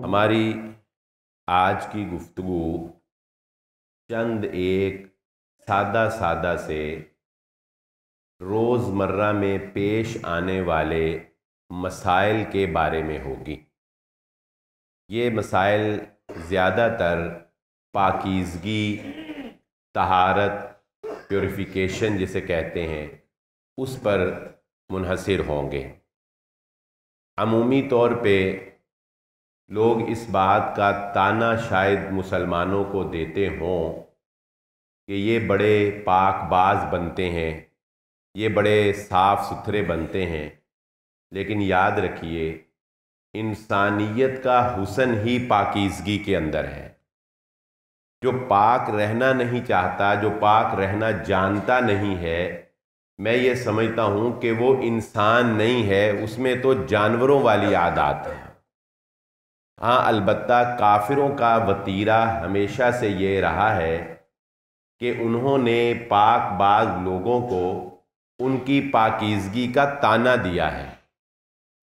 ہماری آج کی گفتگو چند ایک سادہ سے روزمرہ میں پیش آنے والے مسائل کے بارے میں ہوگی۔ یہ مسائل زیادہ تر پاکیزگی، طہارت، پیوریفیکیشن جسے کہتے ہیں، اس پر منحصر ہوں گے۔ عمومی طور پہ لوگ اس بات کا طعنہ شاید مسلمانوں کو دیتے ہوں کہ یہ بڑے پاک باز بنتے ہیں، یہ بڑے صاف ستھرے بنتے ہیں، لیکن یاد رکھیے انسانیت کا حسن ہی پاکیزگی کے اندر ہے۔ جو پاک رہنا نہیں چاہتا، جو پاک رہنا جانتا نہیں ہے، میں یہ سمجھتا ہوں کہ وہ انسان نہیں ہے، اس میں تو جانوروں والی عادات ہیں۔ ہاں، البتہ کافروں کا وتیرہ ہمیشہ سے یہ رہا ہے کہ انہوں نے پاک باز لوگوں کو ان کی پاکیزگی کا طعنہ دیا ہے۔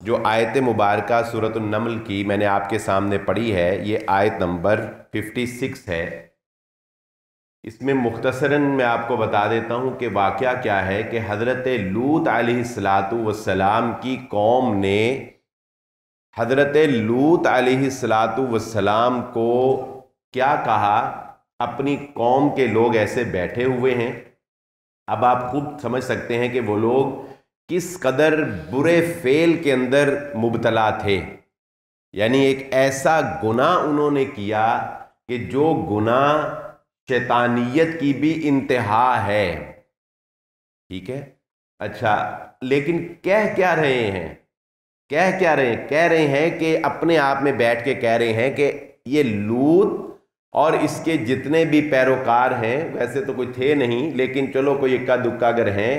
جو آیت مبارکہ سورۃ النمل کی میں نے آپ کے سامنے پڑھی ہے، یہ آیت نمبر 56 ہے۔ اس میں مختصراً میں آپ کو بتا دیتا ہوں کہ واقعہ کیا ہے کہ حضرت لوط علیہ السلام کی قوم نے حضرت لوط علیہ السلام کو کیا کہا؟ اپنی قوم کے لوگ ایسے بیٹھے ہوئے ہیں۔ اب آپ خود سمجھ سکتے ہیں کہ وہ لوگ کس قدر برے فعل کے اندر مبتلا تھے۔ یعنی ایک ایسا گناہ انہوں نے کیا کہ جو گناہ شیطانیت کی بھی انتہا ہے۔ ٹھیک ہے؟ اچھا، لیکن کہہ کیا رہے ہیں؟ کہہ رہے ہیں کہ اپنے آپ میں بیٹھ کے کہہ رہے ہیں کہ یہ لوط اور اس کے جتنے بھی پیروکار ہیں، ویسے تو کوئی تھے نہیں، لیکن چلو کوئی اکا دکا اگر ہیں،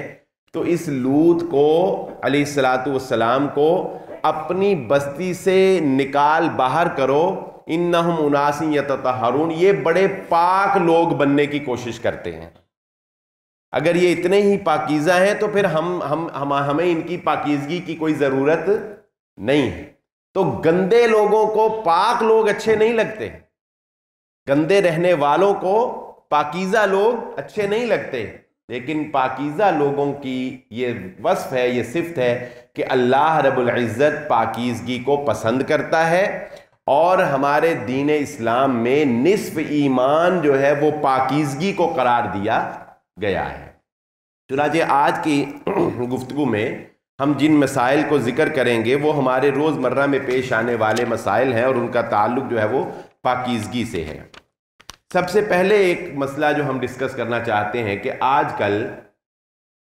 تو اس لوط کو علیہ السلام کو اپنی بستی سے نکال باہر کرو، انہم اناس یتطہرون، یہ بڑے پاک لوگ بننے کی کوشش کرتے ہیں۔ اگر یہ اتنے ہی پاکیزہ ہیں تو پھر ہمیں ان کی پاکیزگی کی کوئی ضرورت نہیں ہے۔ تو گندے لوگوں کو پاک لوگ اچھے نہیں لگتے، گندے رہنے والوں کو پاکیزہ لوگ اچھے نہیں لگتے، لیکن پاکیزہ لوگوں کی یہ وصف ہے، یہ صفت ہے کہ اللہ رب العزت پاکیزگی کو پسند کرتا ہے، اور ہمارے دین اسلام میں نصف ایمان جو ہے وہ پاکیزگی کو قرار دیا گیا ہے۔ چنانچہ آج کی گفتگو میں ہم جن مسائل کو ذکر کریں گے وہ ہمارے روزمرہ میں پیش آنے والے مسائل ہیں، اور ان کا تعلق جو ہے وہ پاکیزگی سے ہے۔ سب سے پہلے ایک مسئلہ جو ہم ڈسکس کرنا چاہتے ہیں کہ آج کل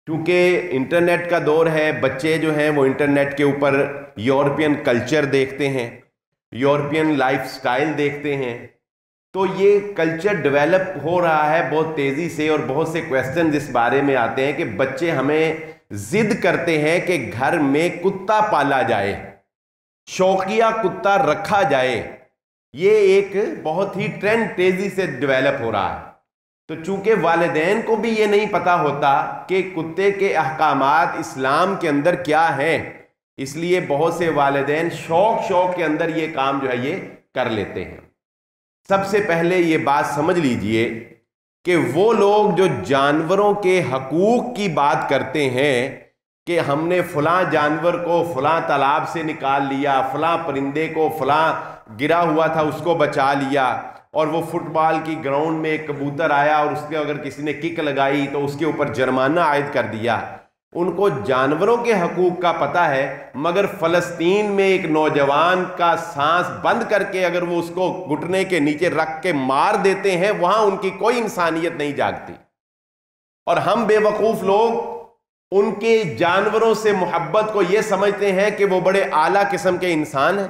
چونکہ انٹرنیٹ کا دور ہے، بچے جو ہیں وہ انٹرنیٹ کے اوپر یورپین کلچر دیکھتے ہیں، یورپین لائف سٹائل دیکھتے ہیں، تو یہ کلچر ڈیولپ ہو رہا ہے بہت تیزی سے، اور بہت سے کویسچنز اس بارے میں آتے ہیں کہ بچے ہمیں ضد کرتے ہیں کہ گھر میں کتا پالا جائے، شوقیہ کتا رکھا جائے۔ یہ ایک بہت ہی ٹرینڈ تیزی سے ڈیولپ ہو رہا ہے۔ تو چونکہ والدین کو بھی یہ نہیں پتا ہوتا کہ کتے کے احکامات اسلام کے اندر کیا ہیں، اس لیے بہت سے والدین شوق کے اندر یہ کام جو ہے یہ کر لیتے ہیں۔ سب سے پہلے یہ بات سمجھ لیجئے کہ وہ لوگ جو جانوروں کے حقوق کی بات کرتے ہیں کہ ہم نے فلاں جانور کو فلاں تالاب سے نکال لیا، فلاں پرندے کو فلاں گرا ہوا تھا اس کو بچا لیا، اور وہ فٹ بال کی گراؤنڈ میں ایک کبوتر آیا اور اس کے اگر کسی نے کک لگائی تو اس کے اوپر جرمانہ عائد کر دیا۔ ان کو جانوروں کے حقوق کا پتہ ہے، مگر فلسطین میں ایک نوجوان کا سانس بند کر کے اگر وہ اس کو گھٹنے کے نیچے رکھ کے مار دیتے ہیں، وہاں ان کی کوئی انسانیت نہیں جاگتی۔ اور ہم بے وقوف لوگ ان کے جانوروں سے محبت کو یہ سمجھتے ہیں کہ وہ بڑے اعلیٰ قسم کے انسان ہیں،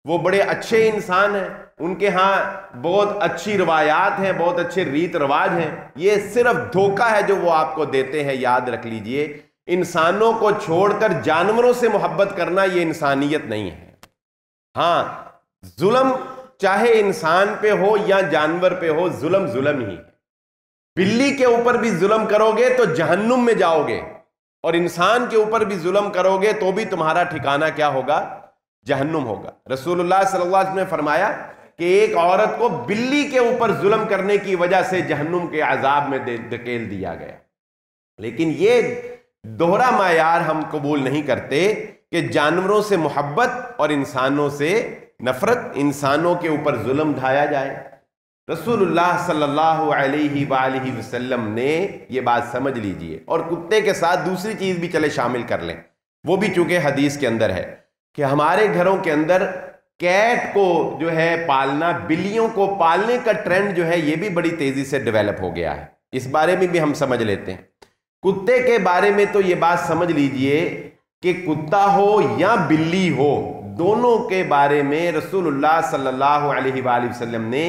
وہ بڑے اچھے انسان ہیں، ان کے ہاں بہت اچھی روایات ہیں، بہت اچھے ریت رواج ہیں۔ یہ صرف دھوکہ ہے جو وہ آپ کو دیتے ہیں، یاد رکھ لیجئے۔ انسانوں کو چھوڑ کر جانوروں سے محبت کرنا یہ انسانیت نہیں ہے۔ ہاں، ظلم چاہے انسان پہ ہو یا جانور پہ ہو، ظلم ظلم ہی ہے۔ بلی کے اوپر بھی ظلم کرو گے تو جہنم میں جاؤ گے، اور انسان کے اوپر بھی ظلم کرو گے تو بھی تمہارا ٹھکانہ کیا ہوگا؟ جہنم ہوگا۔ رسول اللہ صلی اللہ علیہ وسلم نے فرمایا کہ ایک عورت کو بلی کے اوپر ظلم کرنے کی وجہ سے جہنم کے عذاب میں دھکیل دیا گیا۔ لیکن یہ دوہرا معیار ہم قبول نہیں کرتے کہ جانوروں سے محبت اور انسانوں سے نفرت، انسانوں کے اوپر ظلم ڈھایا جائے۔ رسول اللہ صلی اللہ علیہ وآلہ وسلم نے یہ بات سمجھ لیجئے، اور کتے کے ساتھ دوسری چیز بھی چلے شامل کر لیں، وہ بھی چونکہ حدیث کے اندر ہے کہ ہمارے گھروں کے اندر کیٹ کو جو ہے پالنا، بلیوں کو پالنے کا ٹرینڈ جو ہے یہ بھی بڑی تیزی سے ڈیولپ ہو گیا ہے۔ اس بارے میں بھی ہم سمجھ لیتے ہیں۔ کتے کے بارے میں تو یہ بات سمجھ لیجئے کہ کتا ہو یا بلی ہو، دونوں کے بارے میں رسول اللہ صلی اللہ علیہ وآلہ وسلم نے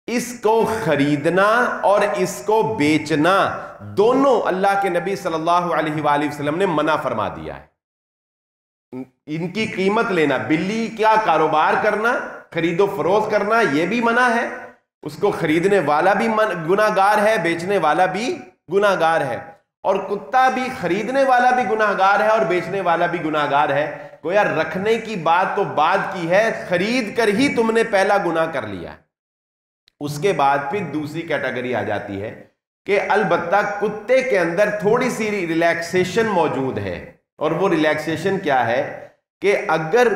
اس کو خریدنا اور اس کو بیچنا دونوں اللہ کے نبی صلی اللہ علیہ وآلہ وسلم نے منع فرما دیا ہے۔ ان کی قیمت لینا، بلی کا کاروبار کرنا، خرید و فروخت کرنا، یہ بھی منع ہے۔ اس کو خریدنے والا بھی گناہ گار ہے، بیچنے والا بھی گناہ گار ہے، اور کتا بھی خریدنے والا بھی گناہ گار ہے اور بیچنے والا بھی گناہ گار ہے۔ گویا رکھنے کی بات تو بعد کی ہے، خرید کر ہی تم نے پہلا گناہ کر لیا۔ اس کے بعد پھر دوسری کیٹیگری آ جاتی ہے کہ البتہ کتے کے اندر تھوڑی سی ریلیکسیشن موجود ہے، اور وہ ریلیکسیشن کیا ہے کہ اگر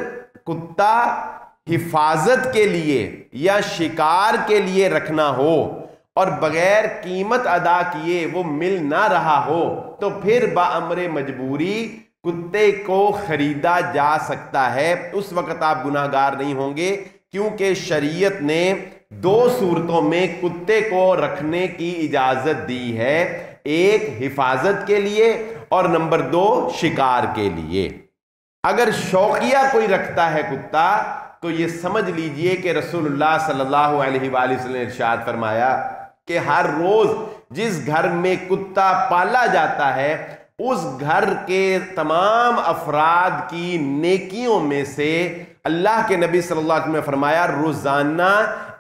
کتا حفاظت کے لیے یا شکار کے لیے رکھنا ہو اور بغیر قیمت ادا کیے وہ مل نہ رہا ہو تو پھر بامر مجبوری کتے کو خریدا جا سکتا ہے۔ اس وقت آپ گناہ گار نہیں ہوں گے، کیونکہ شریعت نے دو صورتوں میں کتے کو رکھنے کی اجازت دی ہے، ایک حفاظت کے لیے اور نمبر دو شکار کے لیے۔ اگر شوقیہ کوئی رکھتا ہے کتا تو یہ سمجھ لیجئے کہ رسول اللہ صلی اللہ علیہ وآلہ وسلم نے ارشاد فرمایا کہ ہر روز جس گھر میں کتا پالا جاتا ہے اس گھر کے تمام افراد کی نیکیوں میں سے اللہ کے نبی صلی اللہ علیہ وسلم نے فرمایا روزانہ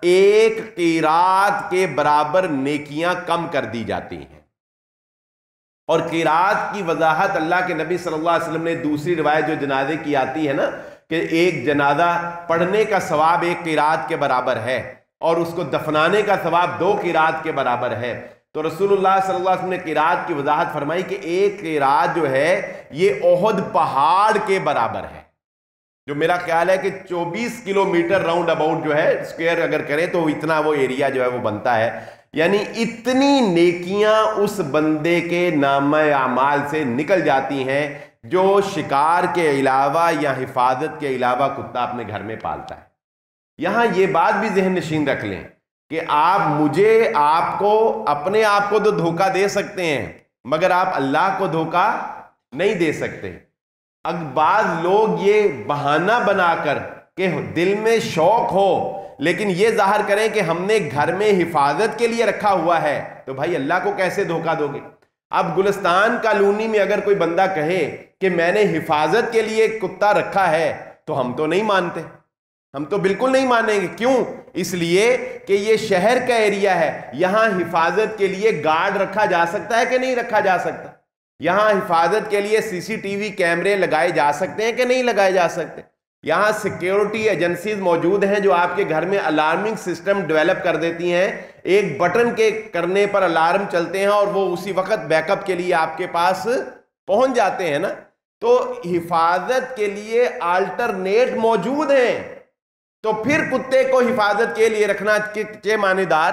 1 قیرات کے برابر نیکیاں کم کر دی جاتی ہیں۔ اور قیرات کی وضاحت اللہ کے نبی صلی اللہ علیہ وسلم نے دوسری روایت جو جنازے کی آتی ہے نا کہ ایک جنازہ پڑھنے کا ثواب 1 قیرات کے برابر ہے اور اس کو دفنانے کا ثواب 2 قیرات کے برابر ہے، تو رسول اللہ صلی اللہ علیہ وسلم نے قیرات کی وضاحت فرمائی کہ 1 قیرات جو ہے یہ احد پہاڑ کے برابر ہے، جو میرا خیال ہے کہ 24 کلومیٹر راؤنڈ اباؤٹ جو ہے اسکوائر اگر کرے تو اتنا وہ ایریا جو ہے وہ بنتا ہے۔ یعنی اتنی نیکیاں اس بندے کے نامہ اعمال سے نکل جاتی ہیں جو شکار کے علاوہ یا حفاظت کے علاوہ کتا اپنے گھر میں پالتا ہے۔ یہاں یہ بات بھی ذہن نشین رکھ لیں کہ آپ کو اپنے آپ کو تو دھوکہ دے سکتے ہیں مگر آپ اللہ کو دھوکہ نہیں دے سکتے۔ اب بعض لوگ یہ بہانہ بنا کر کہ دل میں شوق ہو لیکن یہ ظاہر کریں کہ ہم نے گھر میں حفاظت کے لیے رکھا ہوا ہے، تو بھائی اللہ کو کیسے دھوکہ دو گے؟ اب گلستان کالونی میں اگر کوئی بندہ کہے کہ میں نے حفاظت کے لیے کتا رکھا ہے تو ہم تو نہیں مانتے، ہم تو بالکل نہیں مانیں گے۔ کیوں؟ اس لیے کہ یہ شہر کا ایریا ہے، یہاں حفاظت کے لیے گارڈ رکھا جا سکتا ہے کہ نہیں رکھا جا سکتا؟ یہاں حفاظت کے لیے CCTV کیمرے لگائے جا سکتے ہیں کہ نہیں لگائے جا سکتے؟ یہاں سیکیورٹی ایجنسیز موجود ہیں جو آپ کے گھر میں الارمنگ سسٹم ڈیولپ کر دیتی ہیں، ایک بٹن کے کرنے پر الارم چلتے ہیں اور وہ اسی وقت بیک اپ کے لیے آپ کے پاس پہنچ جاتے ہیں نا۔ تو حفاظت کے لیے آلٹرنیٹ موجود ہیں، تو پھر کتے کو حفاظت کے لیے رکھنا کے معنی دار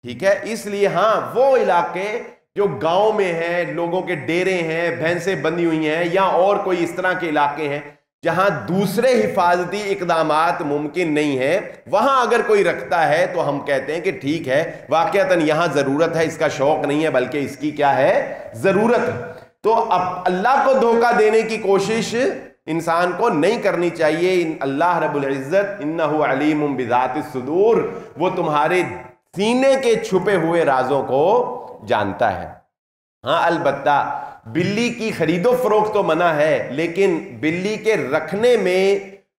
ٹھیک ہے۔ اس لیے ہاں وہ علاقے جو گاؤں میں ہیں، لوگوں کے ڈیرے ہیں، بھینسیں بندھی ہوئی ہیں یا اور کوئی اس طرح کے علاقے ہیں جہاں دوسرے حفاظتی اقدامات ممکن نہیں ہیں، وہاں اگر کوئی رکھتا ہے تو ہم کہتے ہیں کہ ٹھیک ہے، واقعتاً یہاں ضرورت ہے، اس کا شوق نہیں ہے بلکہ اس کی کیا ہے؟ ضرورت ہے۔ تو اب اللہ کو دھوکہ دینے کی کوشش انسان کو نہیں کرنی چاہیے۔ اللہ رب العزت انہ علیم بذات الصدور، وہ تمہارے سینے کے چھپے ہوئے رازوں کو جانتا ہے۔ ہاں البتہ بلی کی خرید و فروخت تو منع ہے، لیکن بلی کے رکھنے میں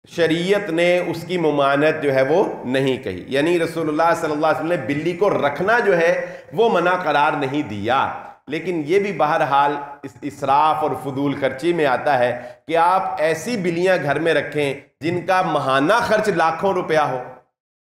شریعت نے اس کی ممانعت جو ہے وہ نہیں کہی، یعنی رسول اللہ صلی اللہ علیہ وسلم نے بلی کو رکھنا جو ہے وہ منع قرار نہیں دیا، لیکن یہ بھی بہرحال اسراف اور فضول خرچی میں آتا ہے کہ آپ ایسی بلیاں گھر میں رکھیں جن کا ماہانہ خرچ لاکھوں روپیہ ہو.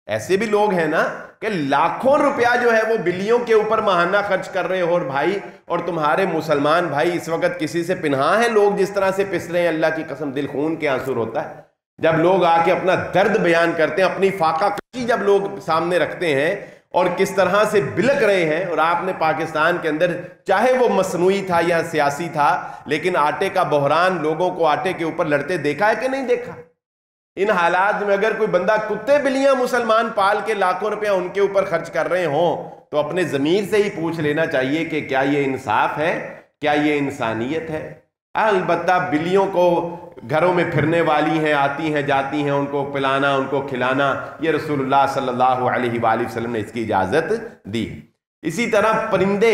ایسے بھی لوگ ہیں نا کہ لاکھوں روپیہ جو ہے وہ بلیوں کے اوپر ماہانہ خرچ کر رہے ہو. اور بھائی، اور تمہارے مسلمان بھائی اس وقت کسی سے پنہاں ہیں لوگ جس طرح سے پس رہے ہیں، اللہ کی قسم دل خون کے آنسو ہوتا ہے جب لوگ آ کے اپنا درد بیان کرتے ہیں، اپنی فاقہ کشی جب لوگ سامنے رکھتے ہیں اور کس طرح سے بلک رہے ہیں. اور آپ نے پاکستان کے اندر چاہے وہ مصنوعی تھا یا سیاسی تھا، لیکن آٹے کا بحران لوگوں کو آٹے کے اوپر لڑتے دیکھا ہے کہ نہیں دیکھا؟ ان حالات میں اگر کوئی بندہ کتے بلیاں مسلمان پال کے لاکھوں روپیہ ان کے اوپر خرچ کر رہے ہوں تو اپنے ضمیر سے ہی پوچھ لینا چاہیے کہ کیا یہ انصاف ہے، کیا یہ انسانیت ہے؟ البتہ بلیوں کو گھروں میں پھرنے والی ہیں، آتی ہیں جاتی ہیں، ان کو پلانا، ان کو کھلانا، یہ رسول اللہ صلی اللہ علیہ وآلہ وسلم نے اس کی اجازت دی. اسی طرح پرندے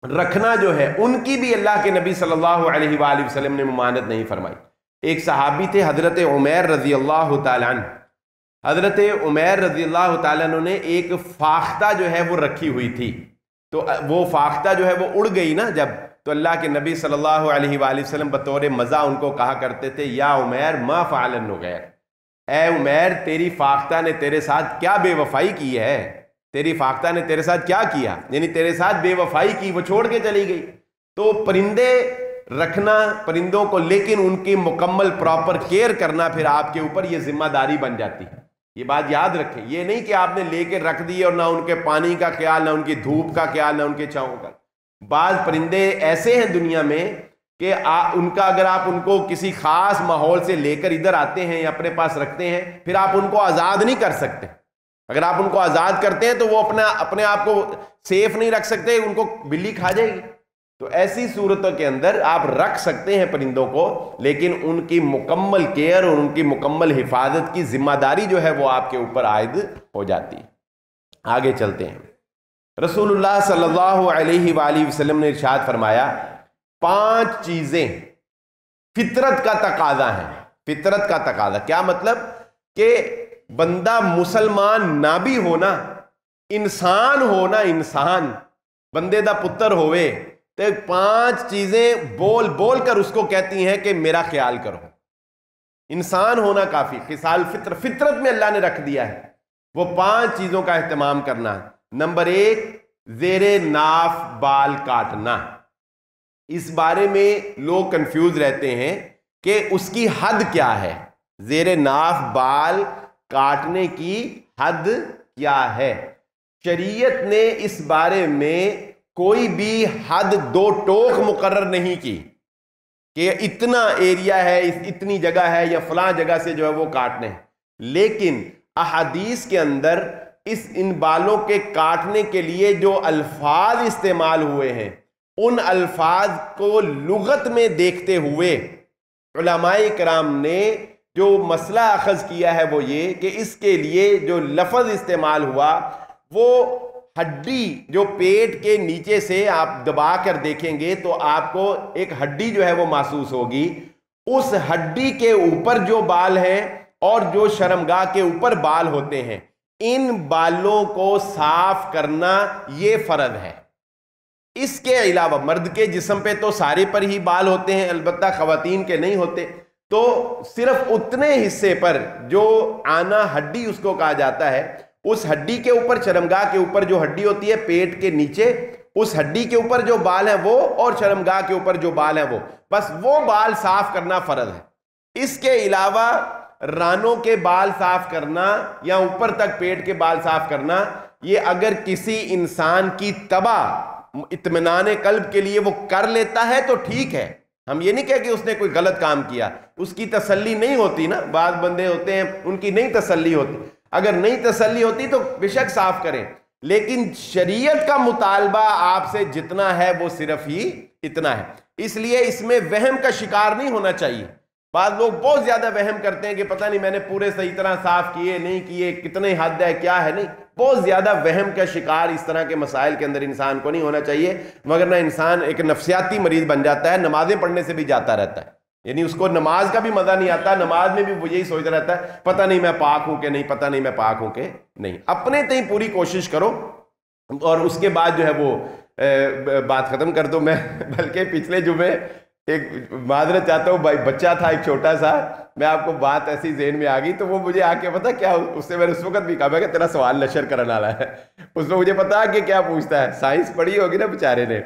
رکھنا جو ہے ان کی بھی اللہ کے نبی صلی اللہ علیہ وآلہ وسلم نے ممانعت نہیں فرمائی. ایک صحابی تھے حضرت عمیر رضی اللہ تعالیٰ عنہ. حضرت عمیر رضی اللہ تعالیٰ عنہ نے ایک فاختہ جو ہے وہ رکھی ہوئی تھی، تو وہ فاختہ جو ہے وہ اڑ گئی نا جب، تو اللہ کے نبی صلی اللہ علیہ وآلہ وسلم بطور مزہ ان کو کہا کرتے تھے، یا عمیر ما فعل النغیر، اے عمیر تیری فاختہ نے تیرے ساتھ کیا بے وفائی کی ہے، تیری فاختہ نے تیرے ساتھ کیا کیا، یعنی تیرے ساتھ بے وفائی کی، وہ چھوڑ کے چلی گئی. تو پرندے رکھنا، پرندوں کو، لیکن ان کی مکمل پراپر کیئر کرنا پھر آپ کے اوپر یہ ذمہ داری بن جاتی ہے. یہ بات یاد رکھیں، یہ نہیں کہ آپ نے لے کے رکھ دی اور نہ ان کے پانی کا خیال، نہ ان کی دھوپ کا خیال، نہ ان کے چھاؤں کا. بعض پرندے ایسے ہیں دنیا میں کہ ان کا اگر آپ ان کو کسی خاص ماحول سے لے کر ادھر آتے ہیں یا اپنے پاس رکھتے ہیں، پھر آپ ان کو آزاد نہیں کر سکتے. اگر آپ ان کو آزاد کرتے ہیں تو وہ اپنے آپ کو سیف نہیں رکھ سکتے، ان کو بلی کھا جائے گی. تو ایسی صورتوں کے اندر آپ رکھ سکتے ہیں پرندوں کو، لیکن ان کی مکمل کیئر اور ان کی مکمل حفاظت کی ذمہ داری جو ہے وہ آپ کے اوپر عائد ہو جاتی ہے. آگے چلتے ہیں. رسول اللہ صلی اللہ علیہ وآلہ وسلم نے ارشاد فرمایا 5 چیزیں فطرت کا تقاضا ہیں. فطرت کا تقاضا کیا مطلب؟ کہ بندہ مسلمان نہ بھی ہونا، انسان ہونا، انسان بندے دا پتر ہوئے تو 5 چیزیں بول بول کر اس کو کہتی ہیں کہ میرا خیال کرو. انسان ہونا کافی، خصال فطرت میں اللہ نے رکھ دیا ہے. وہ 5 چیزوں کا اہتمام کرنا. نمبر 1، زیر ناف بال کاٹنا. اس بارے میں لوگ کنفیوز رہتے ہیں کہ اس کی حد کیا ہے. زیر ناف بال کاٹنے کی حد کیا ہے؟ شریعت نے اس بارے میں کوئی بھی حد 2 ٹوک مقرر نہیں کی کہ اتنا ایریا ہے، اتنی جگہ ہے، یا فلاں جگہ سے جو ہے وہ کاٹنے ہیں. لیکن احادیث کے اندر ان بالوں کے کاٹنے کے لیے جو الفاظ استعمال ہوئے ہیں، ان الفاظ کو لغت میں دیکھتے ہوئے علماء کرام نے جو مسئلہ اخذ کیا ہے وہ یہ کہ اس کے لیے جو لفظ استعمال ہوا وہ ہڈی، جو پیٹ کے نیچے سے آپ دبا کر دیکھیں گے تو آپ کو ایک ہڈی جو ہے وہ محسوس ہوگی. اس ہڈی کے اوپر جو بال ہیں اور جو شرمگاہ کے اوپر بال ہوتے ہیں، ان بالوں کو صاف کرنا یہ فرض ہے. اس کے علاوہ مرد کے جسم پہ تو سارے پر ہی بال ہوتے ہیں، البتہ خواتین کے نہیں ہوتے. تو صرف اتنے حصے پر جو آنا ہڈی اس کو کہا جاتا ہے، اس ہڈی کے اوپر، شرمگاہ کے اوپر جو ہڈی ہوتی ہے پیٹ کے نیچے، اس ہڈی کے اوپر جو بال ہیں وہ، اور شرمگاہ کے اوپر جو بال ہیں وہ، بس وہ بال صاف کرنا فرض ہے. اس کے علاوہ رانوں کے بال صاف کرنا یا اوپر تک پیٹ کے بال صاف کرنا، یہ اگر کسی انسان کی تباہ اطمینان قلب کے لیے وہ کر لیتا ہے تو ٹھیک ہے. ہم یہ نہیں کہہ کہ اس نے کوئی غلط کام کیا، اس کی تسلی نہیں ہوتی نا. بعض بندے ہوتے ہیں ان کی نہیں تسلی ہوتی، اگر نہیں تسلی ہوتی تو بے شک صاف کریں. لیکن شریعت کا مطالبہ آپ سے جتنا ہے وہ صرف ہی اتنا ہے. اس لیے اس میں وہم کا شکار نہیں ہونا چاہیے. بعض لوگ بہت زیادہ وہم کرتے ہیں کہ پتہ نہیں میں نے پورے صحیح طرح صاف کیے نہیں کیے، کتنے حد ہے کیا ہے. نہیں، بہت زیادہ وہم کا شکار اس طرح کے مسائل کے اندر انسان کو نہیں ہونا چاہیے، مگر نہ انسان ایک نفسیاتی مریض بن جاتا ہے، نمازیں پڑھنے سے بھی جاتا رہتا ہے. یعنی اس کو نماز کا بھی مزہ نہیں آتا، نماز میں بھی وہ یہی سوچتا رہتا ہے پتہ نہیں میں پاک ہوں کہ نہیں، پتہ نہیں میں پاک ہوں کہ نہیں. اپنے تئیں پوری کوشش کرو اور اس کے بعد جو ہے وہ بات ختم کر دو. میں بلکہ پچھلے جمعے ایک معذرت چاہتا ہوں بھائی، بچہ تھا ایک چھوٹا سا، میں آپ کو بات ایسی ذہن میں آ گئی تو وہ مجھے آ کے پتا کیا، اس سے میں نے اس وقت بھی کہا کہ تیرا سوال نشر کرنے والا ہے. اس میں مجھے پتا کہ کیا پوچھتا ہے، سائنس پڑھی ہوگی نا بیچارے نے.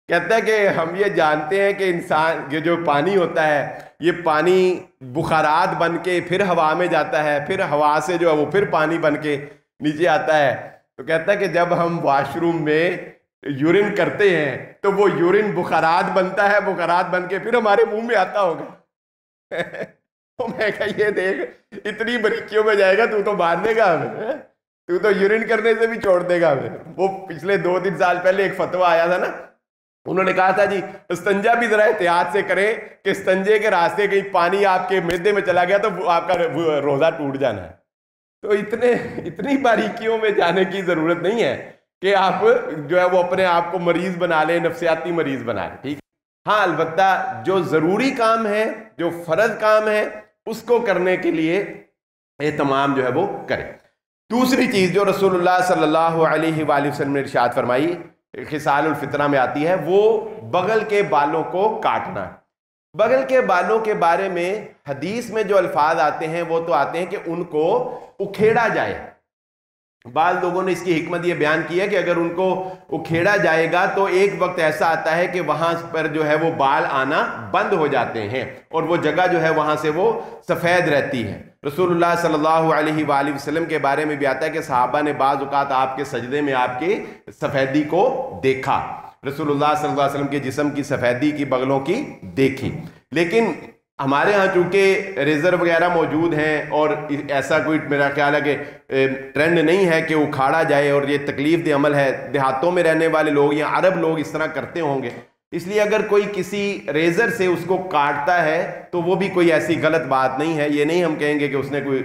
کہتا ہے کہ ہم یہ جانتے ہیں کہ انسان یہ جو پانی ہوتا ہے، یہ پانی بخارات بن کے پھر ہوا میں جاتا ہے، پھر ہوا سے جو ہے وہ پھر پانی بن کے نیچے آتا ہے. تو کہتا ہے کہ جب ہم واش روم میں یورین کرتے ہیں تو وہ یورین بخارات بنتا ہے، بخارات بن کے پھر ہمارے منہ میں آتا ہوگا. تو میں کہا یہ دیکھ اتنی باریکیوں میں جائے گا تو مار دے گا ہمیں، تو یورین کرنے سے بھی چھوڑ دے گا ہمیں. وہ پچھلے 2-3 سال پہلے ایک فتویٰ آیا تھا نا، انہوں نے کہا تھا جی استنجا بھی ذرا احتیاط سے کریں کہ استنجے کے راستے کہیں پانی آپ کے معدے میں چلا گیا تو آپ کا روزہ ٹوٹ جانا ہے. تو اتنی باریکیوں میں جانے کی ضرورت نہیں ہے کہ آپ جو ہے وہ اپنے آپ کو مریض بنا لیں، نفسیاتی مریض بنا لیں. ٹھیک، ہاں البتہ جو ضروری کام ہے، جو فرض کام ہے، اس کو کرنے کے لیے اہتمام جو ہے وہ کریں. دوسری چیز جو رسول اللہ صلی اللہ علیہ وآلہ وسلم نے ارشاد فرمائی، خصال الفطرہ میں آتی ہے، وہ بغل کے بالوں کو کاٹنا. بغل کے بالوں کے بارے میں حدیث میں جو الفاظ آتے ہیں وہ تو آتے ہیں کہ ان کو اکھیڑا جائے. بعض لوگوں نے اس کی حکمت یہ بیان کی ہے کہ اگر ان کو اکھیڑا جائے گا تو ایک وقت ایسا آتا ہے کہ وہاں پر جو ہے وہ بال آنا بند ہو جاتے ہیں اور وہ جگہ جو ہے وہاں سے وہ سفید رہتی ہے. رسول اللہ صلی اللہ علیہ وآلہ وسلم کے بارے میں بھی آتا ہے کہ صحابہ نے بعض اوقات آپ کے سجدے میں آپ کی سفیدی کو دیکھا، رسول اللہ صلی اللہ علیہ وسلم کے جسم کی سفیدی کی بغلوں کی دیکھی. لیکن ہمارے ہاں چونکہ ریزر وغیرہ موجود ہیں اور ایسا کوئی میرا خیال ہے کہ ٹرینڈ نہیں ہے کہ اکھاڑا جائے، اور یہ تکلیف دہ عمل ہے. دیہاتوں میں رہنے والے لوگ یا عرب لوگ اس طرح کرتے ہوں گے، اس لیے اگر کوئی کسی ریزر سے اس کو کاٹتا ہے تو وہ بھی کوئی ایسی غلط بات نہیں ہے. یہ نہیں ہم کہیں گے کہ اس نے کوئی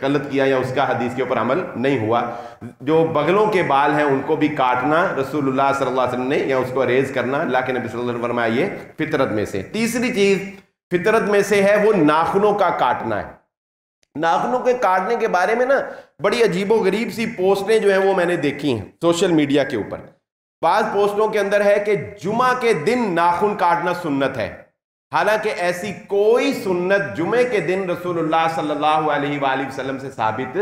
غلط کیا یا اس کا حدیث کے اوپر عمل نہیں ہوا. جو بغلوں کے بال ہیں ان کو بھی کاٹنا رسول اللہ صلی اللہ علیہ وسلم نے، یا اس کو ریز کرنا اللہ کے نبی صلی اللہ علیہ وسلم نے فرمایا یہ فطرت میں سے. تیسری چیز فطرت میں سے ہے وہ ناخنوں کا کاٹنا ہے. ناخنوں کے کاٹنے کے بارے میں نا بڑی عجیب و غریب سی پوسٹیں جو ہیں وہ میں نے دیکھی ہیں سوشل میڈیا کے اوپر. بعض پوسٹوں کے اندر ہے کہ جمعہ کے دن ناخن کاٹنا سنت ہے، حالانکہ ایسی کوئی سنت جمعے کے دن رسول اللہ صلی اللہ علیہ وآلہ وسلم سے ثابت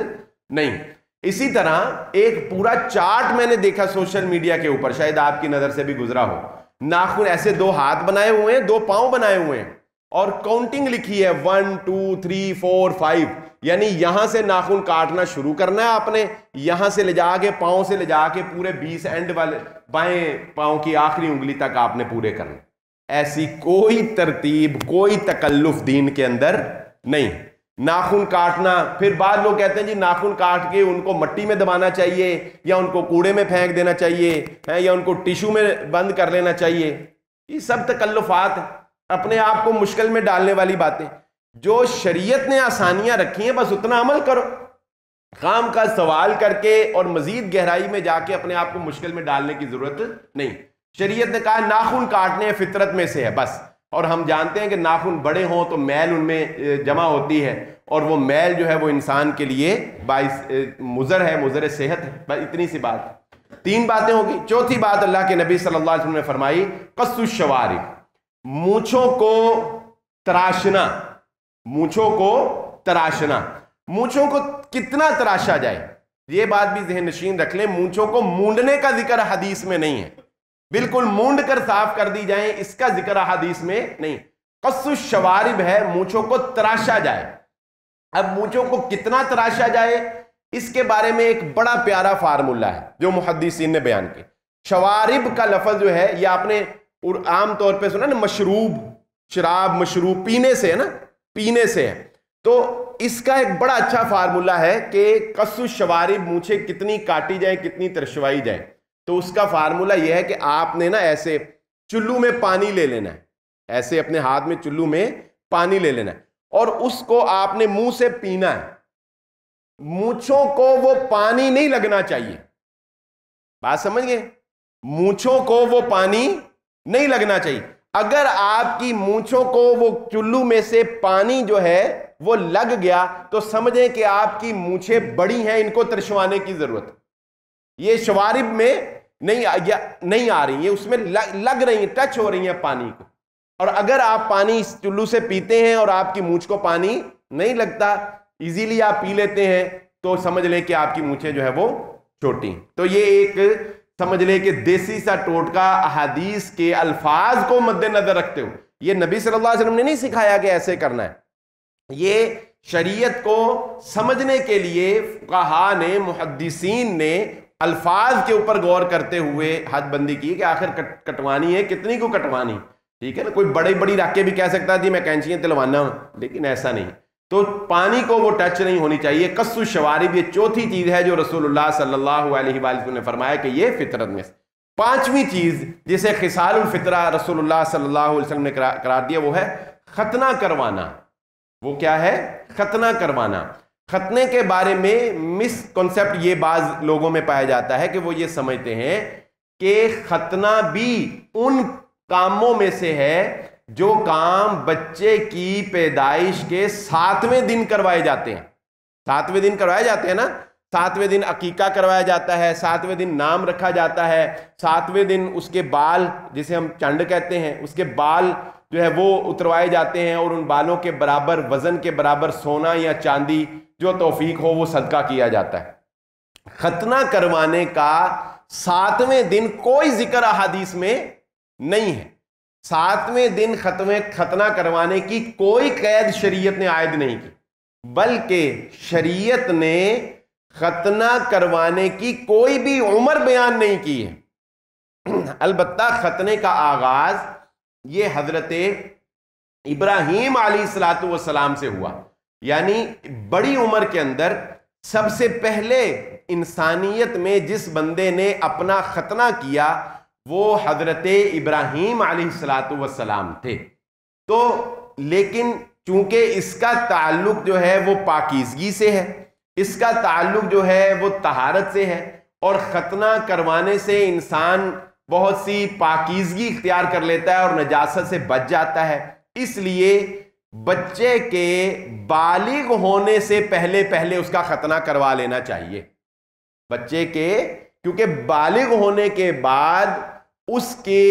نہیں. اسی طرح ایک پورا چارٹ میں نے دیکھا سوشل میڈیا کے اوپر، شاید آپ کی نظر سے بھی گزرا ہو. ناخن ایسے 2 ہاتھ بنائے ہوئے ہیں، 2 پاؤں بنائے ہوئے ہیں اور کاؤنٹنگ لکھی ہے 1 2 3 4 5، یعنی یہاں سے ناخن کاٹنا شروع کرنا ہے آپ نے، یہاں سے لے جا کے پاؤں سے لے جا کے پورے 20 اینڈ والے بائیں پاؤں کی آخری انگلی تک آپ نے پورے کرنا. ایسی کوئی ترتیب، کوئی تکلف دین کے اندر نہیں. ناخن کاٹنا، پھر بعض لوگ کہتے ہیں جی ناخن کاٹ کے ان کو مٹی میں دبانا چاہیے یا ان کو کوڑے میں پھینک دینا چاہیے یا ان کو ٹیشو میں بند کر لینا چاہیے. یہ سب تکلفات ہیں، اپنے آپ کو مشکل میں ڈالنے والی باتیں. جو شریعت نے آسانیاں رکھی ہیں بس اتنا عمل کرو، خام کا سوال کر کے اور مزید گہرائی میں جا کے اپنے آپ کو مشکل میں ڈالنے کی ضرورت نہیں. شریعت نے کہا ناخن کاٹنے فطرت میں سے ہے بس، اور ہم جانتے ہیں کہ ناخن بڑے ہوں تو میل ان میں جمع ہوتی ہے اور وہ میل جو ہے وہ انسان کے لیے باعث مضر ہے، مضر صحت ہے. بس اتنی سی بات. 3 باتیں ہوگی. چوتھی بات اللہ کے نبی صلی اللہ علیہ وسلم نے فرمائی قص الشوارب، مونچھوں کو تراشنا. مونچھوں کو تراشنا، مونچھوں کو کتنا تراشا جائے یہ بات بھی ذہن نشین رکھ لیں. مونچھوں کو مونڈنے کا ذکر حدیث میں نہیں ہے، بالکل مونڈ کر صاف کر دی جائیں اس کا ذکر حدیث میں نہیں. قص الشوارب ہے مونچھوں کو تراشا جائے. اب مونچھوں کو کتنا تراشا جائے اس کے بارے میں ایک بڑا پیارا فارمولہ ہے جو محدثین نے بیان کیا. شوارب کا لفظ جو ہے یہ آپ نے عام طور پہ سنا نا، مشروب، شراب، مشروب پینے سے ہے نا، پینے سے ہے. تو اس کا ایک بڑا اچھا فارمولہ ہے کہ قص الشوارب مونچھیں کتنی کاٹی جائیں، کتنی ترشوائی جائیں. تو اس کا فارمولہ یہ ہے کہ آپ نے نا ایسے چلو میں پانی لے لینا ہے، ایسے اپنے ہاتھ میں چلو میں پانی لے لینا ہے اور اس کو آپ نے منہ سے پینا ہے. مونچھوں کو وہ پانی نہیں لگنا چاہیے. بات سمجھ گئے؟ مونچھوں کو وہ پانی نہیں لگنا چاہیے. اگر آپ کی مونچھوں کو وہ چلو میں سے پانی جو ہے وہ لگ گیا تو سمجھیں کہ آپ کی مونچھیں بڑی ہیں، ان کو ترشوانے کی ضرورت. یہ شوارب میں نہیں آ رہی ہیں، اس میں لگ رہی ہیں، ٹچ ہو رہی ہیں پانی کو. اور اگر آپ پانی اس چلو سے پیتے ہیں اور آپ کی مونچھ کو پانی نہیں لگتا، ایزیلی آپ پی لیتے ہیں، تو سمجھ لیں کہ آپ کی مونچھیں جو ہے وہ چھوٹی. تو یہ ایک سمجھ لیں کہ دیسی سا ٹوٹکا احادیث کے الفاظ کو مد نظر رکھتے ہوئے، یہ نبی صلی اللہ علیہ وسلم نے نہیں سکھایا کہ ایسے کرنا ہے. یہ شریعت کو سمجھنے کے لیے فقہاء نے، محدثین نے الفاظ کے اوپر غور کرتے ہوئے حد بندی کی کہ آخر کٹوانی ہے، کتنی کو کٹوانی. ٹھیک ہے نا، کوئی بڑی رکھ کے بھی کہہ سکتا تھی میں کینچیاں تلوانا ہوں، لیکن ایسا نہیں. تو پانی کو وہ ٹچ نہیں ہونی چاہیے. قص الشوارب یہ چوتھی چیز ہے جو رسول اللہ صلی اللہ علیہ وآلہ وسلم نے فرمایا کہ یہ فطرت میں سے. پانچویں چیز جسے خصال الفطرہ رسول اللہ صلی اللہ علیہ وسلم نے قرار دیا وہ ہے ختنہ کروانا. وہ کیا ہے؟ ختنہ کروانا. ختنے کے بارے میں مس کنسپٹ یہ بعض لوگوں میں پایا جاتا ہے کہ وہ یہ سمجھتے ہیں کہ ختنہ بھی ان کاموں میں سے ہے جو کام بچے کی پیدائش کے 7ویں دن کروائے جاتے ہیں. 7ویں دن کروائے جاتے ہیں نا، 7ویں دن عقیقہ کروایا جاتا ہے، 7ویں دن نام رکھا جاتا ہے، 7ویں دن اس کے بال جسے ہم چنڈ کہتے ہیں اس کے بال جو ہے وہ اتروائے جاتے ہیں، اور ان بالوں کے برابر وزن کے برابر سونا یا چاندی جو توفیق ہو وہ صدقہ کیا جاتا ہے. ختنہ کروانے کا 7ویں دن کوئی ذکر احادیث میں نہیں ہے. 7ویں دن ختنہ کروانے کی کوئی قید شریعت نے عائد نہیں کی، بلکہ شریعت نے ختنہ کروانے کی کوئی بھی عمر بیان نہیں کی ہے. البتہ ختنے کا آغاز یہ حضرت ابراہیم علیہ الصلوۃ والسلام سے ہوا. یعنی بڑی عمر کے اندر سب سے پہلے انسانیت میں جس بندے نے اپنا ختنہ کیا وہ حضرت ابراہیم علیہ الصلوۃ والسلام تھے. تو لیکن چونکہ اس کا تعلق جو ہے وہ پاکیزگی سے ہے، اس کا تعلق جو ہے وہ طہارت سے ہے، اور ختنہ کروانے سے انسان بہت سی پاکیزگی اختیار کر لیتا ہے اور نجاست سے بچ جاتا ہے، اس لیے بچے کے بالغ ہونے سے پہلے اس کا ختنہ کروا لینا چاہیے. بچے کے، کیونکہ بالغ ہونے کے بعد اس کے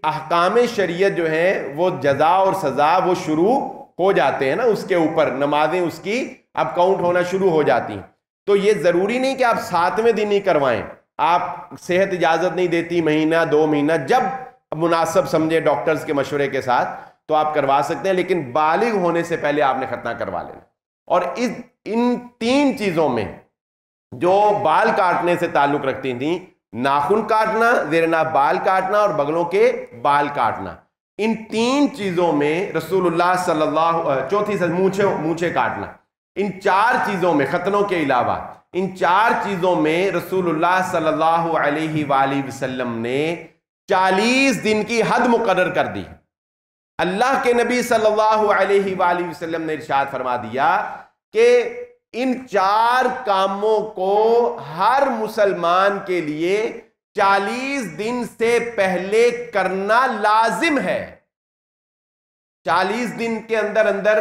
احکام شریعت جو ہیں وہ جزا اور سزا وہ شروع ہو جاتے ہیں نا، اس کے اوپر نمازیں اس کی اب کاؤنٹ ہونا شروع ہو جاتی ہیں. تو یہ ضروری نہیں کہ آپ 7ویں دن ہی کروائیں، آپ صحت اجازت نہیں دیتی مہینہ 2 مہینہ، جب مناسب سمجھے ڈاکٹرز کے مشورے کے ساتھ تو آپ کروا سکتے ہیں، لیکن بالغ ہونے سے پہلے آپ نے ختنہ کروا لینا. اور ان 3 چیزوں میں جو بال کاٹنے سے تعلق رکھتی تھیں، ناخن کاٹنا، زیرنا بال کاٹنا اور بغلوں کے بال کاٹنا، ان 3 چیزوں میں رسول اللہ صلی اللہ چوتھی سے مونچھیں کاٹنا، ان 4 چیزوں میں ختنوں کے علاوہ ان 4 چیزوں میں رسول اللہ صلی اللہ علیہ وآلہ وسلم نے 40 دن کی حد مقرر کر دی. اللہ کے نبی صلی اللہ علیہ وآلہ وسلم نے ارشاد فرما دیا کہ ان 4 کاموں کو ہر مسلمان کے لیے 40 دن سے پہلے کرنا لازم ہے. 40 دن کے اندر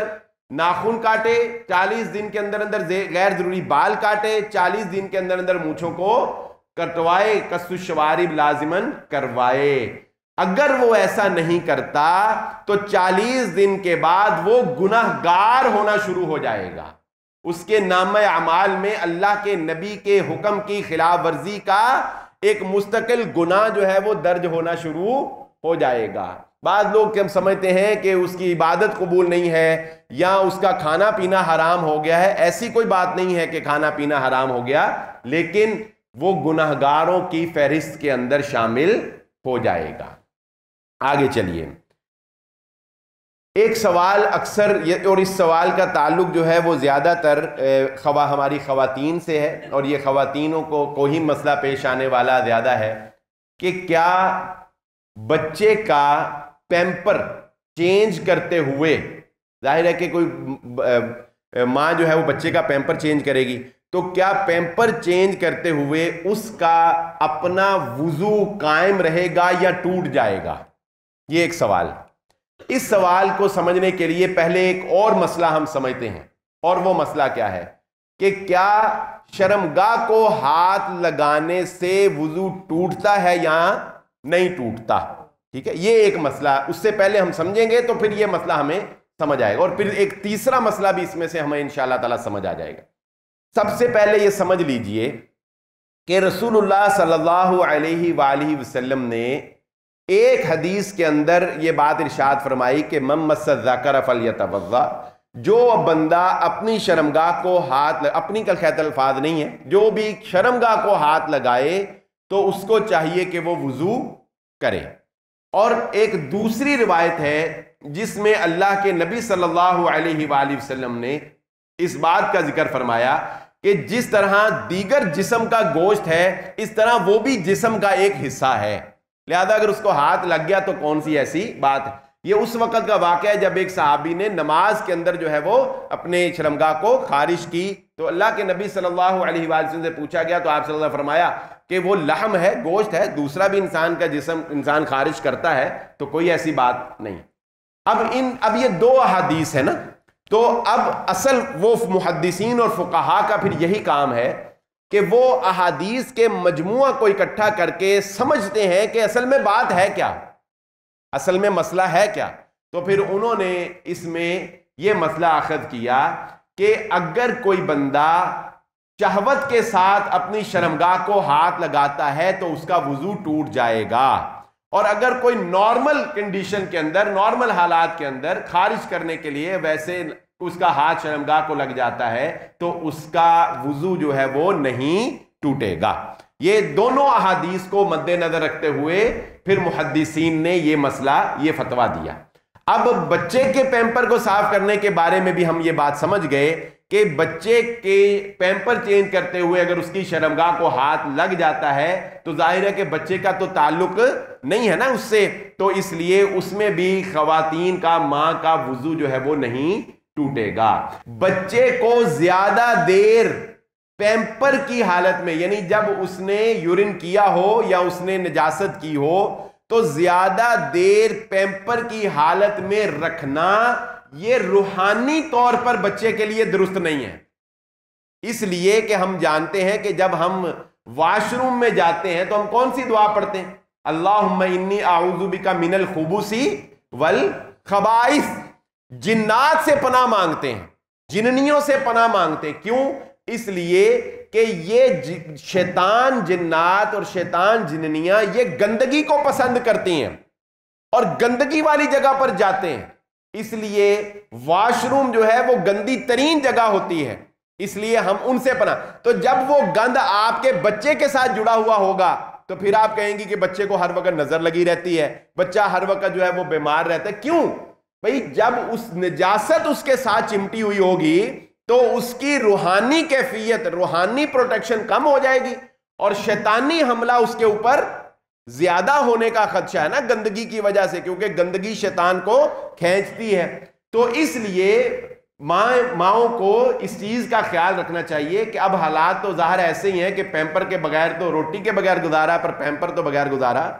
ناخن کاٹے، 40 دن کے اندر غیر ضروری بال کاٹے، 40 دن کے اندر مونچھوں کو کٹوائے، قص الشوارب لازمن کروائے. اگر وہ ایسا نہیں کرتا تو 40 دن کے بعد وہ گناہگار ہونا شروع ہو جائے گا. اس کے نامہ اعمال میں اللہ کے نبی کے حکم کی خلاف ورزی کا ایک مستقل گناہ جو ہے وہ درج ہونا شروع ہو جائے گا. بعض لوگ ہم سمجھتے ہیں کہ اس کی عبادت قبول نہیں ہے یا اس کا کھانا پینا حرام ہو گیا ہے. ایسی کوئی بات نہیں ہے کہ کھانا پینا حرام ہو گیا، لیکن وہ گناہگاروں کی فہرست کے اندر شامل ہو جائے گا. آگے چلیے. ایک سوال اکثر، اور اس سوال کا تعلق جو ہے وہ زیادہ تر ہماری خواتین سے ہے، اور یہ خواتینوں کو ہی مسئلہ پیش آنے والا زیادہ ہے کہ کیا بچے کا پیمپر چینج کرتے ہوئے، ظاہر ہے کہ کوئی ماں جو ہے وہ بچے کا پیمپر چینج کرے گی، تو کیا پیمپر چینج کرتے ہوئے اس کا اپنا وضو قائم رہے گا یا ٹوٹ جائے گا؟ یہ ایک سوال. اس سوال کو سمجھنے کے لیے پہلے ایک اور مسئلہ ہم سمجھتے ہیں، اور وہ مسئلہ کیا ہے کہ کیا شرمگاہ کو ہاتھ لگانے سے وضو ٹوٹتا ہے یا نہیں ٹوٹتا. ٹھیک ہے, یہ ایک مسئلہ, اس سے پہلے ہم سمجھیں گے تو پھر یہ مسئلہ ہمیں سمجھ آئے گا, اور پھر ایک تیسرا مسئلہ بھی اس میں سے ہمیں انشاءاللہ تعالی سمجھ آ جائے گا. سب سے پہلے یہ سمجھ لیجئے کہ رسول اللہ صلی اللہ علیہ وآلہ وسلم نے ایک حدیث کے اندر یہ بات ارشاد فرمائی کہ من مس الذکر فلیتوضأ, جو بندہ اپنی شرمگاہ کو ہاتھ اپنی کا خیت الفاظ نہیں ہے, جو بھی شرمگاہ کو ہاتھ لگائے تو اس کو چاہیے کہ وہ وضو کرے. اور ایک دوسری روایت ہے جس میں اللہ کے نبی صلی اللہ علیہ وآلہ وسلم نے اس بات کا ذکر فرمایا کہ جس طرح دیگر جسم کا گوشت ہے اس طرح وہ بھی جسم کا ایک حصہ ہے, لہذا اگر اس کو ہاتھ لگ گیا تو کون سی ایسی بات ہے. یہ اس وقت کا واقعہ ہے جب ایک صحابی نے نماز کے اندر جو ہے وہ اپنے شرمگاہ کو خارج کی, تو اللہ کے نبی صلی اللہ علیہ وآلہ وسلم سے پوچھا گیا تو آپ صلی اللہ علیہ وسلم نے فرمایا کہ وہ لحم ہے, گوشت ہے, دوسرا بھی انسان کا جسم انسان خارج کرتا ہے, تو کوئی ایسی بات نہیں. اب یہ دو احادیث ہے نا, تو اب اصل وہ محدثین اور فقہا کا پھر یہی کام ہے کہ وہ احادیث کے مجموعہ کو اکٹھا کر کے سمجھتے ہیں کہ اصل میں بات ہے کیا, اصل میں مسئلہ ہے کیا. تو پھر انہوں نے اس میں یہ مسئلہ اخذ کیا کہ اگر کوئی بندہ شہوت کے ساتھ اپنی شرمگاہ کو ہاتھ لگاتا ہے تو اس کا وضو ٹوٹ جائے گا, اور اگر کوئی نارمل کنڈیشن کے اندر, نارمل حالات کے اندر خارج کرنے کے لیے ویسے اس کا ہاتھ شرمگاہ کو لگ جاتا ہے تو اس کا وضو جو ہے وہ نہیں ٹوٹے گا. یہ دونوں احادیث کو مد نظر رکھتے ہوئے پھر محدثین نے یہ مسئلہ, یہ فتویٰ دیا. اب بچے کے پیمپر کو صاف کرنے کے بارے میں بھی ہم یہ بات سمجھ گئے کہ بچے کے پیمپر چینج کرتے ہوئے اگر اس کی شرمگاہ کو ہاتھ لگ جاتا ہے تو ظاہر ہے کہ بچے کا تو تعلق نہیں ہے نا اس سے, تو اس لیے اس میں بھی خواتین کا, ماں کا وضو جو ہے وہ نہیں ٹوٹے گا. بچے کو زیادہ دیر پیمپر کی حالت میں, یعنی جب اس نے یورین کیا ہو یا اس نے نجاست کی ہو, تو زیادہ دیر پیمپر کی حالت میں رکھنا یہ روحانی طور پر بچے کے لیے درست نہیں ہے. اس لیے کہ ہم جانتے ہیں کہ جب ہم واش روم میں جاتے ہیں تو ہم کون سی دعا پڑھتے ہیں؟ اللہم انی اعوذ بک من الخبث والخبائث. جنات سے پناہ مانگتے ہیں, جننیوں سے پناہ مانگتے ہیں. کیوں؟ اس لیے کہ یہ شیطان جنات اور شیطان جننیاں یہ گندگی کو پسند کرتی ہیں اور گندگی والی جگہ پر جاتے ہیں. اس لیے واش روم جو ہے وہ گندی ترین جگہ ہوتی ہے, اس لیے ہم ان سے پناہ. تو جب وہ گند آپ کے بچے کے ساتھ جڑا ہوا ہوگا تو پھر آپ کہیں گی کہ بچے کو ہر وقت نظر لگی رہتی ہے, بچہ ہر وقت جو ہے وہ بیمار رہتا ہے. کیوں بھئی؟ جب اس نجاست اس کے ساتھ چمٹی ہوئی ہوگی تو اس کی روحانی کیفیت, روحانی پروٹیکشن کم ہو جائے گی, اور شیطانی حملہ اس کے اوپر زیادہ ہونے کا خدشہ ہے نا گندگی کی وجہ سے, کیونکہ گندگی شیطان کو کھینچتی ہے. تو اس لیے ماؤں کو اس چیز کا خیال رکھنا چاہیے کہ اب حالات تو ظاہر ایسے ہی ہیں کہ پیمپر کے بغیر تو روٹی کے بغیر گزارا, پر پیمپر تو بغیر گزارا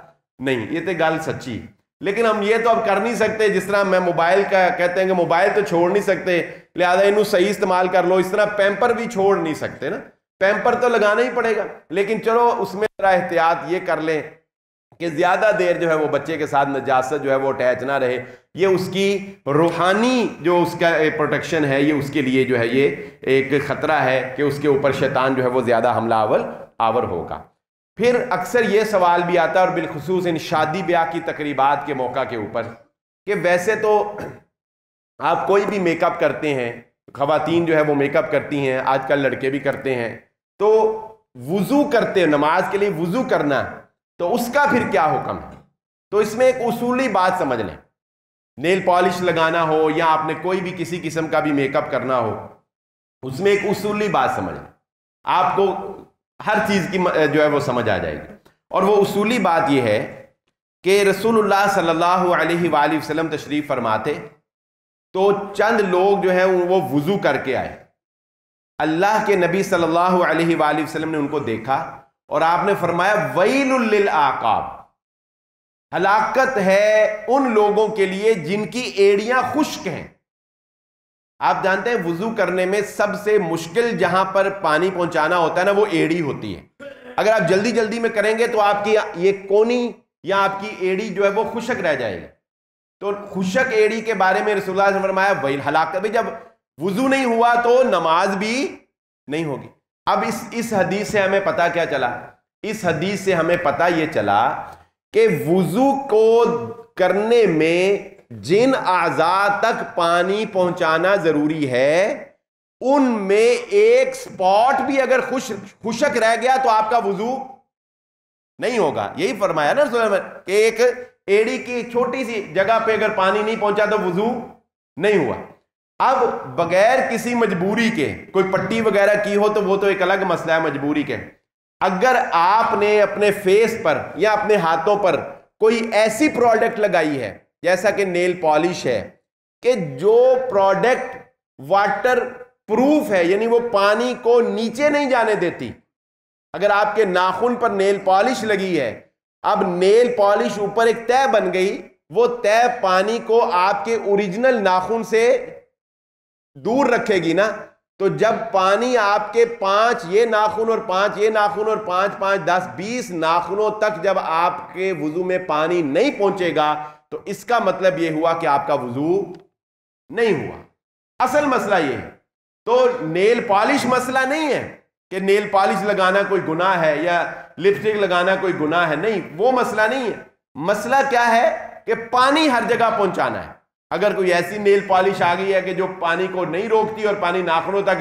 نہیں. یہ تو گل سچی, لیکن ہم یہ تو اب کر نہیں سکتے. جس طرح میں موبائل کا کہتے ہیں کہ موبائل تو چھوڑ نہیں سکتے, لہذا انہوں صحیح استعمال کر لو, اس طرح پیمپر بھی چھوڑ نہیں سکتے نا, پیمپر تو لگانا ہی پڑے گا. لیکن چلو اس میں ذرا احتیاط یہ کر لیں کہ زیادہ دیر جو ہے وہ بچے کے ساتھ نجاست جو ہے وہ اٹیچ نہ رہے. یہ اس کی روحانی جو اس کا پروٹیکشن ہے, یہ اس کے لیے جو ہے یہ ایک خطرہ ہے کہ اس کے اوپر شیطان جو ہے وہ زیادہ حملہ آور ہوگا. پھر اکثر یہ سوال بھی آتا ہے, اور بالخصوص ان شادی بیاہ کی تقریبات کے موقع کے اوپر, کہ ویسے تو آپ کوئی بھی میک اپ کرتے ہیں, خواتین جو ہے وہ میک اپ کرتی ہیں, آج کل لڑکے بھی کرتے ہیں, تو وضو کرتے ہیں, نماز کے لیے وضو کرنا, تو اس کا پھر کیا حکم ہے؟ تو اس میں ایک اصولی بات سمجھ لیں. نیل پالش لگانا ہو یا آپ نے کوئی بھی کسی قسم کا بھی میک اپ کرنا ہو, اس میں ایک اصولی بات سمجھ لیں, آپ کو ہر چیز کی جو ہے وہ سمجھ آ جائے گی. اور وہ اصولی بات یہ ہے کہ رسول اللہ صلی اللہ علیہ وآلہ وسلم تشریف فرماتے تو چند لوگ جو ہیں وہ وضو کر کے آئے. اللہ کے نبی صلی اللہ علیہ وآلہ وسلم نے ان کو دیکھا اور آپ نے فرمایا ویل للعقاب, ہلاکت ہے ان لوگوں کے لیے جن کی ایڑیاں خشک ہیں. آپ جانتے ہیں وضو کرنے میں سب سے مشکل جہاں پر پانی پہنچانا ہوتا ہے نا وہ ایڑی ہوتی ہے. اگر آپ جلدی جلدی میں کریں گے تو آپ کی یہ کونی یا آپ کی ایڑی جو ہے وہ خشک رہ جائے گی. تو خشک ایڑی کے بارے میں رسول اللہ نے فرمایا وہی ہلاکت. جب وضو نہیں ہوا تو نماز بھی نہیں ہوگی. اب اس حدیث سے ہمیں پتہ کیا چلا؟ اس حدیث سے ہمیں پتہ یہ چلا کہ وضو کو کرنے میں جن اعضاء تک پانی پہنچانا ضروری ہے ان میں ایک سپاٹ بھی اگر خشک رہ گیا تو آپ کا وضو نہیں ہوگا. یہی فرمایا نا رسول اللہ نے کہ ایک ایڑی کی چھوٹی سی جگہ پہ اگر پانی نہیں پہنچا تو وضو نہیں ہوا. اب بغیر کسی مجبوری کے کوئی پٹی وغیرہ کی ہو تو وہ تو ایک الگ مسئلہ ہے مجبوری کے. اگر آپ نے اپنے فیس پر یا اپنے ہاتھوں پر کوئی ایسی پروڈکٹ لگائی ہے جیسا کہ نیل پالش ہے کہ جو پروڈکٹ واٹر پروف ہے یعنی وہ پانی کو نیچے نہیں جانے دیتی، اگر آپ کے ناخن پر نیل پالش لگی ہے، اب نیل پالش اوپر ایک تہ بن گئی، وہ تہ پانی کو آپ کے اوریجنل ناخن سے دور رکھے گی نا. تو جب پانی آپ کے 5 یہ ناخن اور 5 یہ ناخن اور 5 5 10 20 ناخنوں تک جب آپ کے وضو میں پانی نہیں پہنچے گا تو اس کا مطلب یہ ہوا کہ آپ کا وضو نہیں ہوا. اصل مسئلہ یہ ہے. تو نیل پالش مسئلہ نہیں ہے کہ نیل پالش لگانا کوئی گناہ ہے یا لپسٹک لگانا کوئی گناہ ہے، نہیں، وہ مسئلہ نہیں ہے. مسئلہ کیا ہے کہ پانی ہر جگہ پہنچانا ہے. اگر کوئی ایسی نیل پالش آ گئی ہے کہ جو پانی کو نہیں روکتی اور پانی ناخنوں تک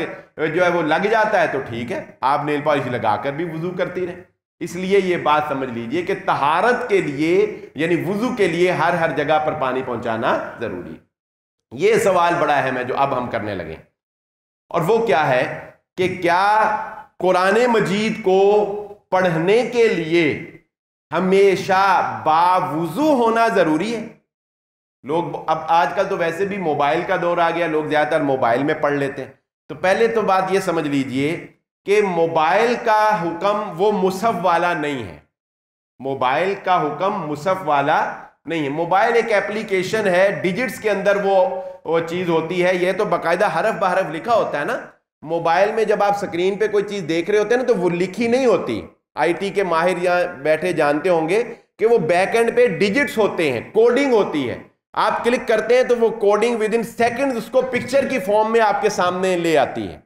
جو ہے وہ لگ جاتا ہے تو ٹھیک ہے، آپ نیل پالش لگا کر بھی وضو کرتی رہیں. اس لیے یہ بات سمجھ لیجئے کہ طہارت کے لیے یعنی وضو کے لیے ہر جگہ پر پانی پہنچانا ضروری. یہ سوال بڑا اہم ہے جو اب ہم کرنے لگے، اور وہ کیا ہے کہ کیا قرآن مجید کو پڑھنے کے لیے ہمیشہ باوضو ہونا ضروری ہے؟ لوگ اب آج کل تو ویسے بھی موبائل کا دور آ گیا، لوگ زیادہ تر موبائل میں پڑھ لیتے ہیں. تو پہلے تو بات یہ سمجھ لیجئے کہ موبائل کا حکم وہ مصحف والا نہیں ہے. موبائل کا حکم مصحف والا نہیں ہے. موبائل ایک ایپلیکیشن ہے، ڈیجٹس کے اندر وہ چیز ہوتی ہے. یہ تو باقاعدہ حرف بحرف لکھا ہوتا ہے نا. موبائل میں جب آپ سکرین پہ کوئی چیز دیکھ رہے ہوتے ہیں نا تو وہ لکھی نہیں ہوتی. آئی ٹی کے ماہر یہاں بیٹھے جانتے ہوں گے کہ وہ بیک اینڈ پہ ڈیجٹس ہوتے ہیں، کوڈنگ ہوتی ہے. آپ کلک کرتے ہیں تو وہ کوڈنگ ود ان سیکنڈ اس کو پکچر کی فارم میں آپ کے سامنے لے آتی ہے.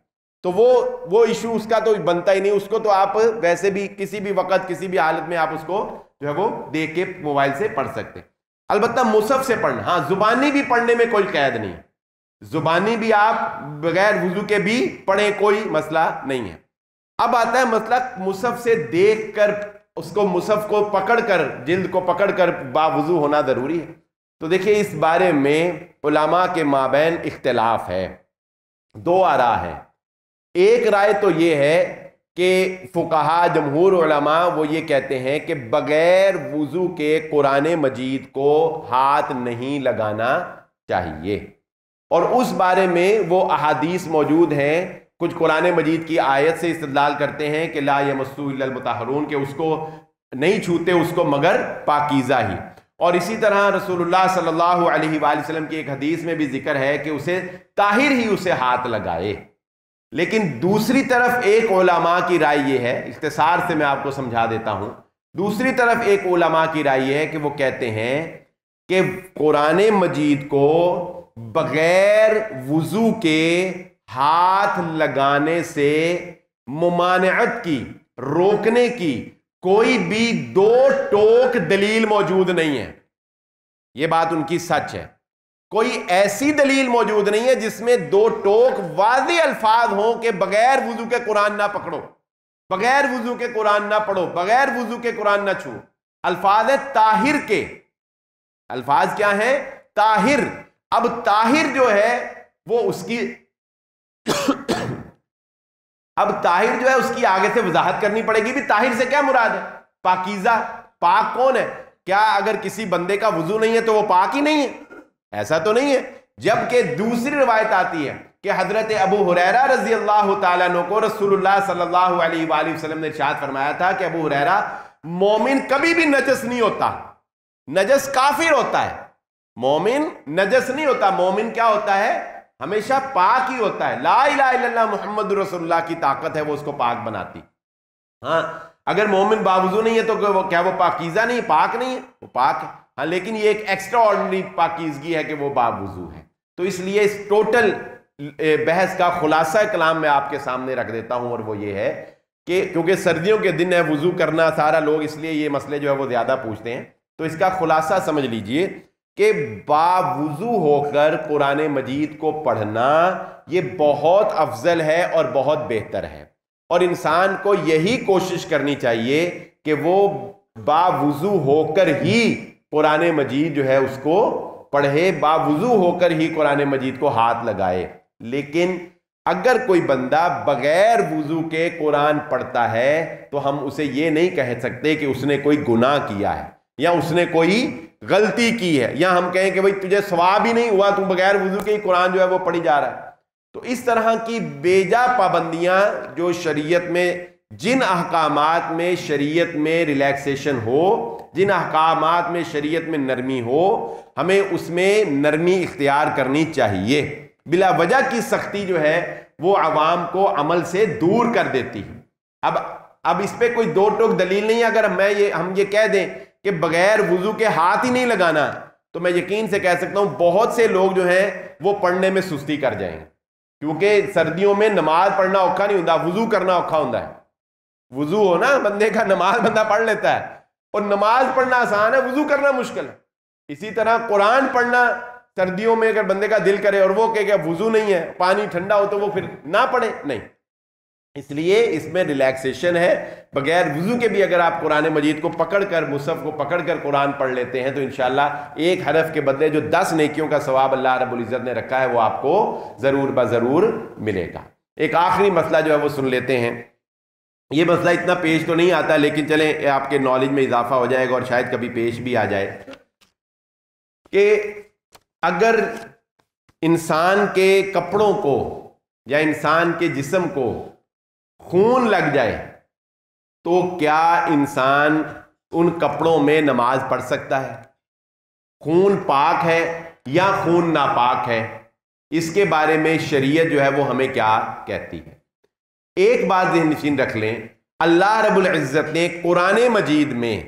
تو وہ ایشو اس کا تو بنتا ہی نہیں. اس کو تو آپ ویسے بھی کسی بھی وقت کسی بھی حالت میں آپ اس کو جو ہے وہ دیکھ کے موبائل سے پڑھ سکتے ہیں. البتہ مصحف سے پڑھنا، ہاں زبانی بھی پڑھنے میں کوئی قید نہیں، زبانی بھی آپ بغیر وضو کے بھی پڑھیں، کوئی مسئلہ نہیں ہے. اب آتا ہے مسئلہ مصحف سے دیکھ کر اس کو مصحف کو پکڑ کر جلد کو پکڑ کر باوضو ہونا ضروری ہے. تو دیکھیے اس بارے میں علماء کے مابین اختلاف ہے. 2 آراء ہیں. ایک رائے تو یہ ہے کہ فقہا جمہور علماء وہ یہ کہتے ہیں کہ بغیر وضو کے قرآن مجید کو ہاتھ نہیں لگانا چاہیے، اور اس بارے میں وہ احادیث موجود ہیں. کچھ قرآن مجید کی آیت سے استدلال کرتے ہیں کہ لا یمسہ الا المطہرون، کہ اس کو نہیں چھوتے اس کو مگر پاکیزہ ہی. اور اسی طرح رسول اللہ صلی اللہ علیہ وآلہ وسلم کی ایک حدیث میں بھی ذکر ہے کہ اسے طاہر ہی اسے ہاتھ لگائے. لیکن دوسری طرف ایک علماء کی رائے یہ ہے، اختصار سے میں آپ کو سمجھا دیتا ہوں. دوسری طرف ایک علماء کی رائے یہ ہے کہ وہ کہتے ہیں کہ قرآن مجید کو بغیر وضو کے ہاتھ لگانے سے ممانعت کی، روکنے کی کوئی بھی 2 ٹوک دلیل موجود نہیں ہے. یہ بات ان کی سچ ہے. کوئی ایسی دلیل موجود نہیں ہے جس میں 2 ٹوک واضح الفاظ ہوں کہ بغیر وضو کے قرآن نہ پکڑو، بغیر وضو کے قرآن نہ پڑھو، بغیر وضو کے قرآن نہ چھو. الفاظ ہے طاہر کے. الفاظ کیا ہیں؟ طاہر. اب طاہر جو ہے وہ اس کی اب طاہر جو ہے اس کی آگے سے وضاحت کرنی پڑے گی بھی طاہر سے کیا مراد ہے. پاکیزہ، پاک کون ہے؟ کیا اگر کسی بندے کا وضو نہیں ہے تو وہ پاک ہی نہیں ہے؟ ایسا تو نہیں ہے. جبکہ دوسری روایت آتی ہے کہ حضرت ابو ہریرہ رضی اللہ تعالیٰ عنہ کو رسول اللہ صلی اللہ علیہ وآلہ وسلم نے ارشاد فرمایا تھا کہ ابو ہریرہ، مومن کبھی بھی نجس نہیں ہوتا، نجس کافر ہوتا ہے. مومن نجس نہیں ہوتا. مومن کیا ہوتا ہے؟ ہمیشہ پاک ہی ہوتا ہے. لا الہ الا اللہ محمد رسول اللہ کی طاقت ہے وہ اس کو پاک بناتی. ہاں اگر مومن باوضو نہیں ہے تو کیا وہ پاکیزہ نہیں، پاک نہیں ہے؟ وہ پاک ہے. ہاں لیکن یہ ایک ایکسٹرا آرڈنری پاکیزگی ہے کہ وہ باوضو ہے. تو اس لیے اس ٹوٹل بحث کا خلاصہ کلام میں آپ کے سامنے رکھ دیتا ہوں، اور وہ یہ ہے کہ کیونکہ سردیوں کے دن ہے، وضو کرنا سارا لوگ اس لیے یہ مسئلے جو ہے وہ زیادہ پوچھتے ہیں. تو اس کا خلاصہ سمجھ لیجئے کہ باوضو ہو کر قرآن مجید کو پڑھنا یہ بہت افضل ہے اور بہت بہتر ہے، اور انسان کو یہی کوشش کرنی چاہیے کہ وہ باوضو ہو کر ہی قرآن مجید جو ہے اس کو پڑھے، باوضو ہو کر ہی قرآن مجید کو ہاتھ لگائے. لیکن اگر کوئی بندہ بغیر وضو کے قرآن پڑھتا ہے تو ہم اسے یہ نہیں کہہ سکتے کہ اس نے کوئی گناہ کیا ہے یا اس نے کوئی غلطی کی ہے، یا ہم کہیں کہ بھئی تجھے ثواب ہی نہیں ہوا، تو بغیر وضو کے ہی قرآن جو ہے وہ پڑھی جا رہا ہے. تو اس طرح کی بیجا پابندیاں جو شریعت میں، جن احکامات میں شریعت میں ریلیکسیشن ہو، جن احکامات میں شریعت میں نرمی ہو، ہمیں اس میں نرمی اختیار کرنی چاہیے. بلا وجہ کی سختی جو ہے وہ عوام کو عمل سے دور کر دیتی ہے. اب اس پہ کوئی دو ٹوک دلیل نہیں ہے. اگر ہم یہ کہہ دیں کہ بغیر وضو کے ہاتھ ہی نہیں لگانا، تو میں یقین سے کہہ سکتا ہوں بہت سے لوگ جو ہیں وہ پڑھنے میں سستی کر جائیں گے، کیونکہ سردیوں میں نماز پڑھنا اوکھا نہیں ہوتا، وضو کرنا اوکھا ہوتا ہے. وضو ہو نا بندے کا، نماز بندہ پڑھ لیتا ہے، اور نماز پڑھنا آسان ہے، وضو کرنا مشکل ہے. اسی طرح قرآن پڑھنا سردیوں میں اگر بندے کا دل کرے اور وہ کہے کہ وضو نہیں ہے، پانی ٹھنڈا ہو، تو وہ پھر نہ پڑھے. نہیں، اس لیے اس میں ریلیکسیشن ہے. بغیر وضو کے بھی اگر آپ قرآن مجید کو پکڑ کر، مصحف کو پکڑ کر قرآن پڑھ لیتے ہیں تو انشاءاللہ ایک حرف کے بدلے جو 10 نیکیوں کا ثواب اللہ رب العزت نے رکھا ہے وہ آپ کو ضرور بضرور ملے گا. ایک آخری مسئلہ جو ہے وہ سن لیتے ہیں. یہ مسئلہ اتنا پیش تو نہیں آتا، لیکن چلیں آپ کے نالج میں اضافہ ہو جائے گا اور شاید کبھی پیش بھی آ جائے، کہ اگر انسان کے کپڑوں کو یا انسان کے جسم کو خون لگ جائے تو کیا انسان ان کپڑوں میں نماز پڑھ سکتا ہے؟ خون پاک ہے یا خون ناپاک ہے؟ اس کے بارے میں شریعت جو ہے وہ ہمیں کیا کہتی ہے؟ ایک بات ذہن نشین رکھ لیں، اللہ رب العزت نے قرآن مجید میں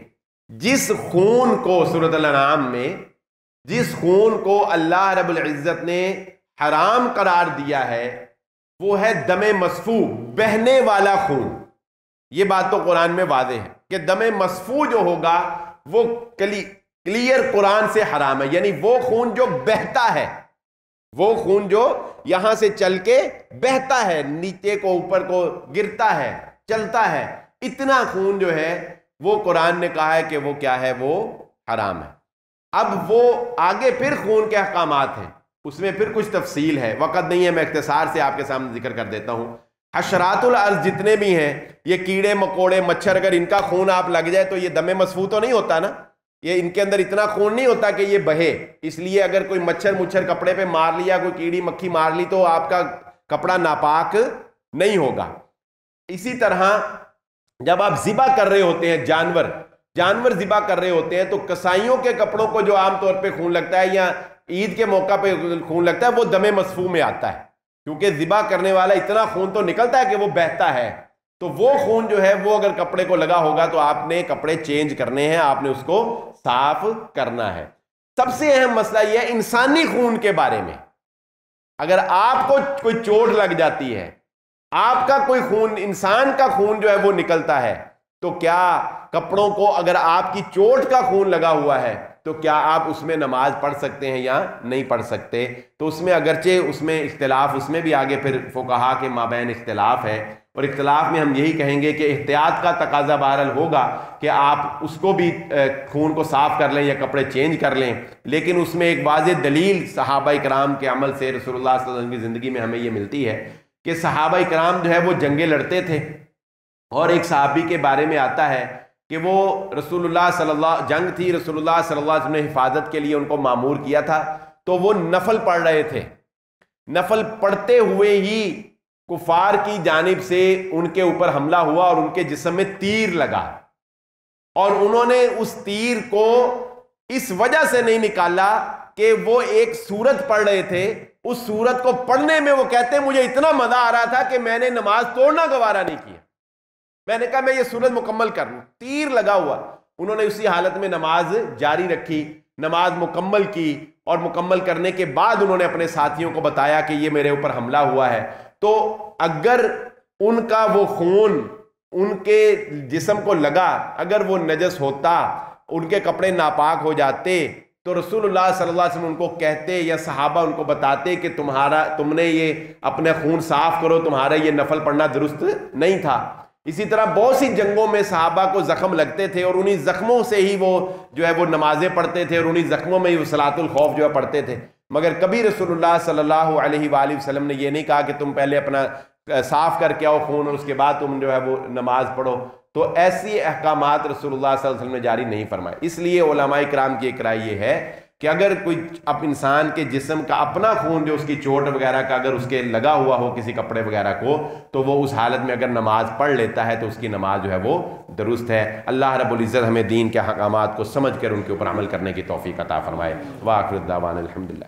جس خون کو، سورۃ الانعام میں جس خون کو اللہ رب العزت نے حرام قرار دیا ہے وہ ہے دم مسفوح، بہنے والا خون. یہ بات تو قرآن میں واضح ہے کہ دم مسفوح جو ہوگا وہ کلیئر قرآن سے حرام ہے. یعنی وہ خون جو بہتا ہے، وہ خون جو یہاں سے چل کے بہتا ہے، نیچے کو اوپر کو گرتا ہے، چلتا ہے، اتنا خون جو ہے وہ قرآن نے کہا ہے کہ وہ کیا ہے، وہ حرام ہے. اب وہ آگے پھر خون کے احکامات ہیں، اس میں پھر کچھ تفصیل ہے، وقت نہیں ہے، میں اختصار سے آپ کے سامنے ذکر کر دیتا ہوں. حشرات الارض جتنے بھی ہیں، یہ کیڑے مکوڑے مچھر، اگر ان کا خون آپ لگ جائے تو یہ دم مسفوح تو نہیں ہوتا نا، یہ ان کے اندر اتنا خون نہیں ہوتا کہ یہ بہے. اس لیے اگر کوئی مچھر کپڑے پہ مار لیا، کوئی کیڑی مکھی مار لی تو آپ کا کپڑا ناپاک نہیں ہوگا. اسی طرح جب آپ ذبح کر رہے ہوتے ہیں، جانور ذبح کر رہے ہوتے ہیں، تو کسائیوں کے کپڑوں کو جو عام طور پہ خون لگتا ہے یا عید کے موقع پہ خون لگتا ہے وہ دم مسفوح میں آتا ہے، کیونکہ ذبح کرنے والا اتنا خون تو نکلتا ہے کہ وہ بہتا ہے. تو وہ خون جو ہے وہ اگر کپڑے کو لگا ہوگا تو آپ نے کپڑے چینج کرنے ہیں، آپ نے اس کو صاف کرنا ہے. سب سے اہم مسئلہ یہ ہے انسانی خون کے بارے میں. اگر آپ کو کوئی چوٹ لگ جاتی ہے، آپ کا کوئی خون، انسان کا خون جو ہے وہ نکلتا ہے، تو کیا کپڑوں کو، اگر آپ کی چوٹ کا خون لگا ہوا ہے تو کیا آپ اس میں نماز پڑھ سکتے ہیں یا نہیں پڑھ سکتے؟ تو اس میں اگرچہ اس میں اختلاف، اس میں بھی آگے پھر فقہا کے مابین اختلاف ہے، اور اختلاف میں ہم یہی کہیں گے کہ احتیاط کا تقاضا بہرحال ہوگا کہ آپ اس کو بھی خون کو صاف کر لیں یا کپڑے چینج کر لیں. لیکن اس میں ایک واضح دلیل صحابہ کرام کے عمل سے، رسول اللہ صلی اللہ علیہ وسلم کی زندگی میں ہمیں یہ ملتی ہے کہ صحابہ کرام جو ہے وہ جنگیں لڑتے تھے، اور ایک صحابی کے بارے میں آتا ہے کہ وہ رسول اللہ جنگ تھی، رسول اللہ صلی اللہ علیہ وسلم نے حفاظت کے لیے ان کو مامور کیا تھا، تو وہ نفل پڑھ رہے تھے. نفل پڑھتے ہوئے ہی کفار کی جانب سے ان کے اوپر حملہ ہوا اور ان کے جسم میں تیر لگا، اور انہوں نے اس تیر کو اس وجہ سے نہیں نکالا کہ وہ ایک سورت پڑھ رہے تھے، اس سورت کو پڑھنے میں وہ کہتے ہیں مجھے اتنا مزہ آ رہا تھا کہ میں نے نماز توڑنا گوارا نہیں کیا، میں نے کہا میں یہ سورت مکمل کر لوں، تیر لگا ہوا۔ انہوں نے اسی حالت میں نماز جاری رکھی، نماز مکمل کی، اور مکمل کرنے کے بعد انہوں نے اپنے ساتھیوں کو بتایا کہ یہ میرے اوپر حملہ ہوا ہے۔ تو اگر ان کا وہ خون ان کے جسم کو لگا، اگر وہ نجس ہوتا، ان کے کپڑے ناپاک ہو جاتے، تو رسول اللہ صلی اللہ علیہ وسلم ان کو کہتے یا صحابہ ان کو بتاتے کہ تم نے یہ اپنے خون صاف کرو، تمہارا یہ نفل پڑھنا درست نہیں تھا۔ اسی طرح بہت سی جنگوں میں صحابہ کو زخم لگتے تھے، اور انہی زخموں سے ہی وہ جو ہے وہ نمازیں پڑھتے تھے، اور انہی زخموں میں ہی وہ صلاۃ الخوف جو ہے پڑھتے تھے۔ مگر کبھی رسول اللہ صلی اللہ علیہ وآلہ وسلم نے یہ نہیں کہا کہ تم پہلے اپنا صاف کر کے آؤ خون، اور اس کے بعد تم جو ہے وہ نماز پڑھو۔ تو ایسی احکامات رسول اللہ صلی اللہ علیہ وسلم نے جاری نہیں فرمائے۔ اس لیے علماء کرام کی ایک رائے یہ ہے کہ اگر کوئی اب انسان کے جسم کا اپنا خون جو اس کی چوٹ وغیرہ کا اگر اس کے لگا ہوا ہو کسی کپڑے وغیرہ کو، تو وہ اس حالت میں اگر نماز پڑھ لیتا ہے تو اس کی نماز جو ہے وہ درست ہے۔ اللہ رب العزت ہمیں دین کے احکامات کو سمجھ کر ان کے اوپر عمل کرنے کی توفیق عطا فرمائے۔ وآخر الدعوانا الحمدللہ۔